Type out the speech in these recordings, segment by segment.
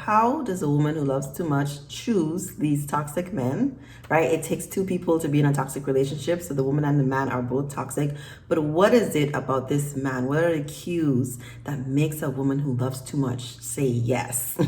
how does a woman who loves too much choose these toxic men, right? It takes two people to be in a toxic relationship. So the woman and the man are both toxic. But what is it about this man? What are the cues that makes a woman who loves too much say yes?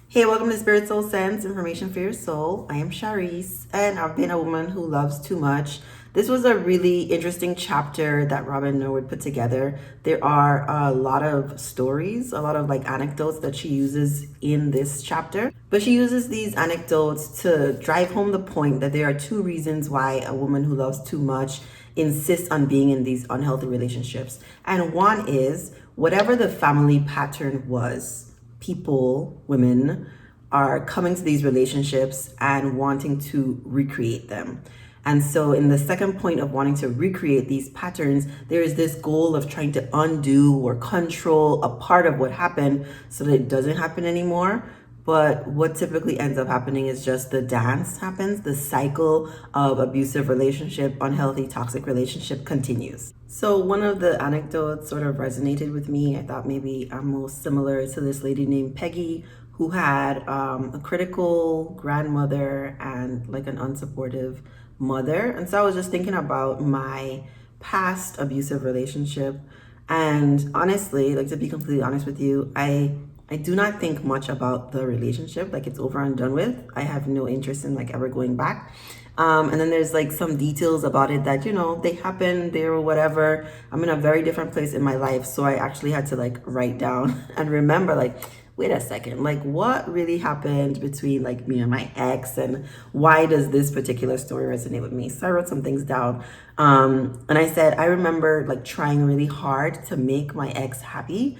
Hey, welcome to Spirit Soul Sense, information for your soul. I am Shareece, and I've been a woman who loves too much. This was a really interesting chapter that Robin Norwood put together. There are a lot of stories, a lot of anecdotes that she uses in this chapter. But she uses these anecdotes to drive home the point that there are two reasons why a woman who loves too much insists on being in these unhealthy relationships. And one is whatever the family pattern was, people, women, are coming to these relationships and wanting to recreate them. And so in the second point of wanting to recreate these patterns, there is this goal of trying to undo or control a part of what happened so that it doesn't happen anymore. But what typically ends up happening is just the dance happens, the cycle of abusive relationship, unhealthy, toxic relationship continues. So one of the anecdotes sort of resonated with me. I thought maybe I'm most similar to this lady named Peggy, who had a critical grandmother and an unsupportive mother. And so I was just thinking about my past abusive relationship. And honestly, to be completely honest with you, I do not think much about the relationship. It's over and done with. I have no interest in ever going back. And then there's some details about it that, they happened there or whatever. I'm in a very different place in my life. So I actually had to write down and remember wait a second, what really happened between me and my ex, and why does this particular story resonate with me? So I wrote some things down. And I said, I remember trying really hard to make my ex happy,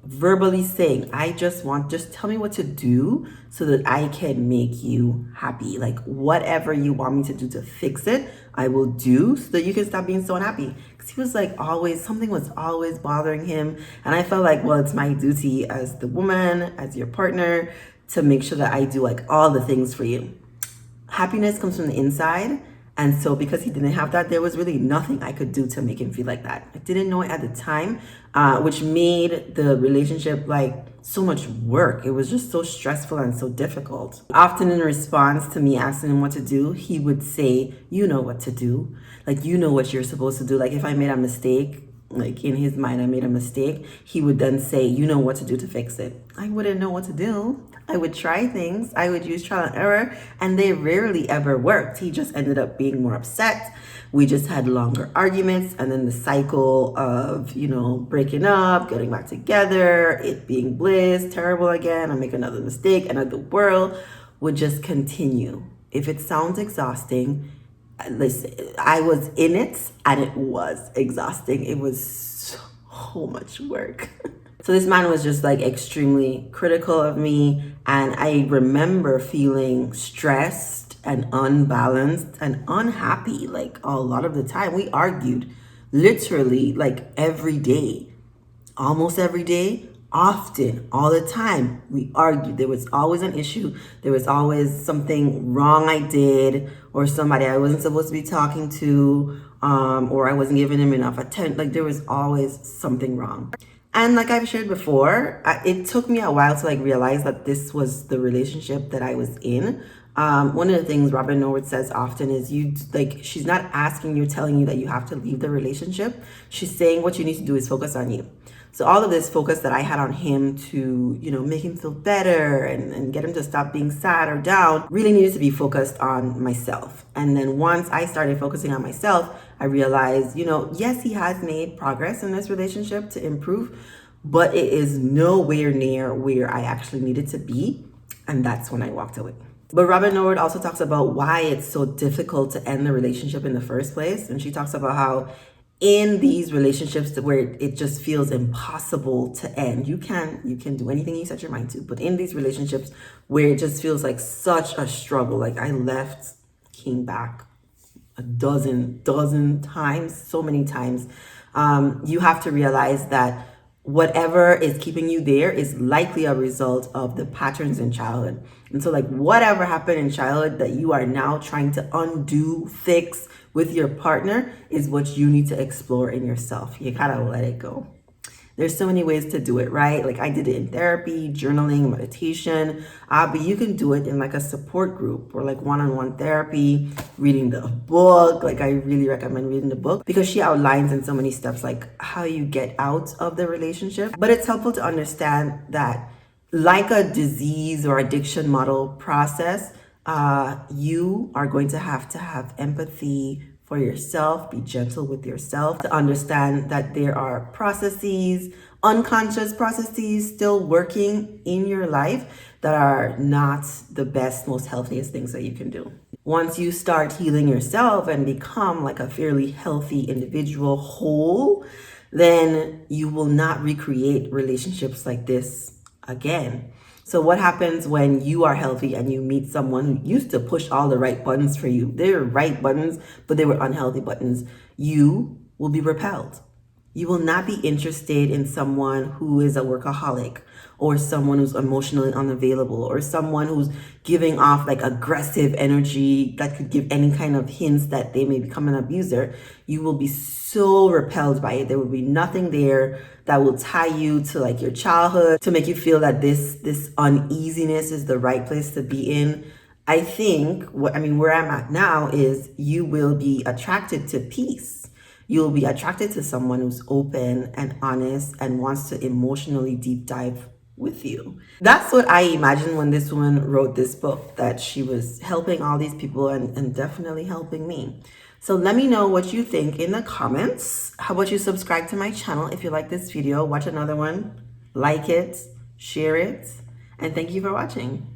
verbally saying, just tell me what to do so that I can make you happy. Whatever you want me to do to fix it, I will do so that you can stop being so unhappy. Because he was something was always bothering him. And I felt well, it's my duty as the woman, as your partner, to make sure that I do all the things for you. Happiness comes from the inside. And so because he didn't have that, there was really nothing I could do to make him feel like that. I didn't know it at the time, which made the relationship so much work. It was just so stressful and so difficult. Often in response to me asking him what to do, he would say, you know what to do. You know what you're supposed to do. If I made a mistake, in his mind, I made a mistake, he would then say, you know what to do to fix it. I wouldn't know what to do. I would try things. I would use trial and error, and they rarely ever worked. He just ended up being more upset. We just had longer arguments, and then the cycle of, breaking up, getting back together, it being bliss, terrible again, I make another mistake, another world would just continue. If it sounds exhausting, listen, I was in it and it was exhausting. It was so much work. So this man was just extremely critical of me. And I remember feeling stressed and unbalanced and unhappy a lot of the time. We argued literally every day, almost every day. Often, all the time, we argued. There was always an issue. There was always something wrong I did, or somebody I wasn't supposed to be talking to, or I wasn't giving him enough attention. There was always something wrong. And I've shared before, it took me a while to realize that this was the relationship that I was in. One of the things Robin Norwood says often is she's not asking you, telling you that you have to leave the relationship. She's saying what you need to do is focus on you. So all of this focus that I had on him to, make him feel better and get him to stop being sad or down really needed to be focused on myself. And then once I started focusing on myself, I realized, yes, he has made progress in this relationship to improve, but it is nowhere near where I actually needed to be. And that's when I walked away. But Robin Norwood also talks about why it's so difficult to end the relationship in the first place. And she talks about how in these relationships where it just feels impossible to end, you can do anything you set your mind to. But in these relationships where it just feels such a struggle, I left, came back a dozen times, so many times, you have to realize that whatever is keeping you there is likely a result of the patterns in childhood. And so whatever happened in childhood that you are now trying to undo, fix with your partner is what you need to explore in yourself. You gotta let it go. There's so many ways to do it, right? Like I did it in therapy, journaling, meditation, but you can do it in like a support group or like one-on-one therapy, reading the book. Like I really recommend reading the book because she outlines in so many steps like how you get out of the relationship. But it's helpful to understand that like a disease or addiction model process, you are going to have empathy for yourself, be gentle with yourself, to understand that there are processes, unconscious processes still working in your life that are not the best, most healthiest things that you can do. Once you start healing yourself and become like a fairly healthy individual, whole, then you will not recreate relationships like this again. So what happens when you are healthy and you meet someone who used to push all the right buttons for you? They're right buttons, but they were unhealthy buttons. You will be repelled. You will not be interested in someone who is a workaholic or someone who's emotionally unavailable or someone who's giving off like aggressive energy that could give any kind of hints that they may become an abuser. You will be so repelled by it. There will be nothing there that will tie you to like your childhood to make you feel that this uneasiness is the right place to be in. I think where I'm at now is you will be attracted to peace. You'll be attracted to someone who's open and honest and wants to emotionally deep dive with you. That's what I imagined when this woman wrote this book, that she was helping all these people and definitely helping me. So let me know what you think in the comments. How about you subscribe to my channel if you like this video, watch another one, like it, share it, and thank you for watching.